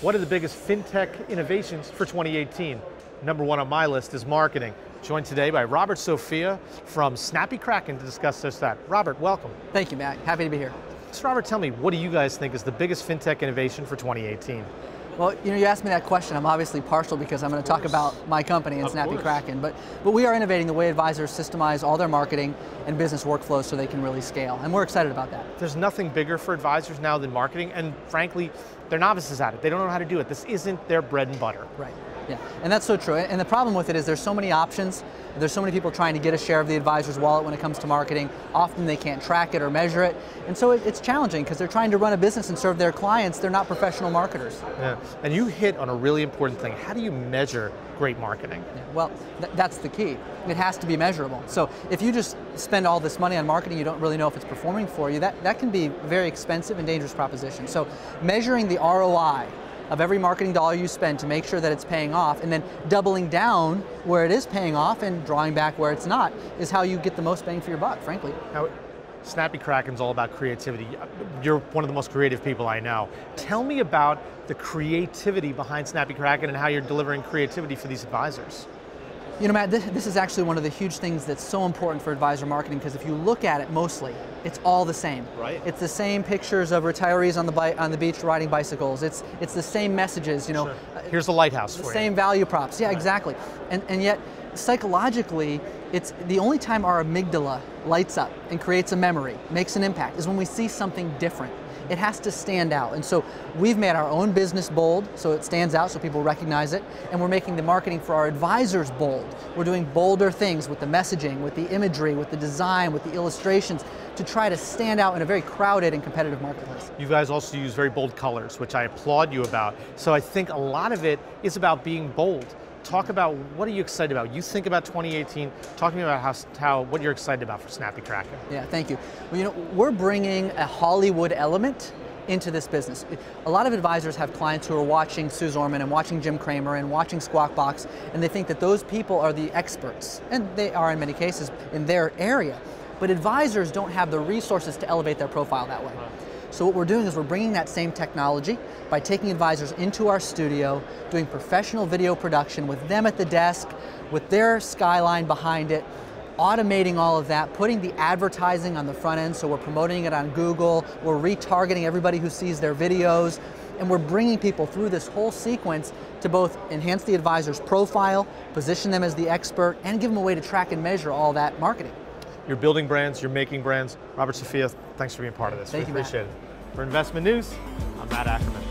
What are the biggest fintech innovations for 2018? Number one on my list is marketing. Joined today by Robert Sofia from Snappy Kraken to discuss just that. Robert, welcome. Thank you, Matt. Happy to be here. So Robert, tell me, what do you guys think is the biggest fintech innovation for 2018? Well, you asked me that question. I'm obviously partial because I'm going to talk about my company and Snappy Kraken, but we are innovating the way advisors systemize all their marketing and business workflows so they can really scale, and we're excited about that. There's nothing bigger for advisors now than marketing, and frankly, they're novices at it. They don't know how to do it. This isn't their bread and butter. Right. Yeah, and that's so true. And the problem with it is there's so many options. There's so many people trying to get a share of the advisor's wallet when it comes to marketing. Often they can't track it or measure it. And so it's challenging because they're trying to run a business and serve their clients. They're not professional marketers. Yeah, and you hit on a really important thing. How do you measure great marketing? Yeah, well, that's the key. It has to be measurable. So if you just spend all this money on marketing, you don't really know if it's performing for you, that can be a very expensive and dangerous proposition. So measuring the ROI of every marketing dollar you spend to make sure that it's paying off, and then doubling down where it is paying off and drawing back where it's not, is how you get the most bang for your buck, frankly. Now, Snappy Kraken's all about creativity. You're one of the most creative people I know. Tell me about the creativity behind Snappy Kraken and how you're delivering creativity for these advisors. You know, Matt, this is actually one of the huge things that's so important for advisor marketing, because if you look at it mostly, it's all the same. Right. It's the same pictures of retirees on the beach riding bicycles. It's the same messages, you know. Sure. Here's the lighthouse for you. The same value props, yeah, right. Exactly. And yet, psychologically, it's the only time our amygdala lights up and creates a memory, makes an impact, is when we see something different. It has to stand out. And so we've made our own business bold so it stands out so people recognize it, and we're making the marketing for our advisors bold. We're doing bolder things with the messaging, with the imagery, with the design, with the illustrations to try to stand out in a very crowded and competitive marketplace. You guys also use very bold colors, which I applaud you about. So I think a lot of it is about being bold. Talk about, what are you excited about? You think about 2018, talk to me about what you're excited about for Snappy Kraken. Yeah, thank you. Well, we're bringing a Hollywood element into this business. A lot of advisors have clients who are watching Suze Orman and watching Jim Cramer and watching Squawk Box, and they think that those people are the experts, and they are in many cases in their area. But advisors don't have the resources to elevate their profile that way. So what we're doing is we're bringing that same technology by taking advisors into our studio, doing professional video production with them at the desk, with their skyline behind it, automating all of that, putting the advertising on the front end, so we're promoting it on Google, we're retargeting everybody who sees their videos, and we're bringing people through this whole sequence to both enhance the advisor's profile, position them as the expert, and give them a way to track and measure all that marketing. You're building brands, you're making brands. Robert Sofia, thanks for being part of this. Thank you, appreciate it. For Investment News, I'm Matt Ackerman.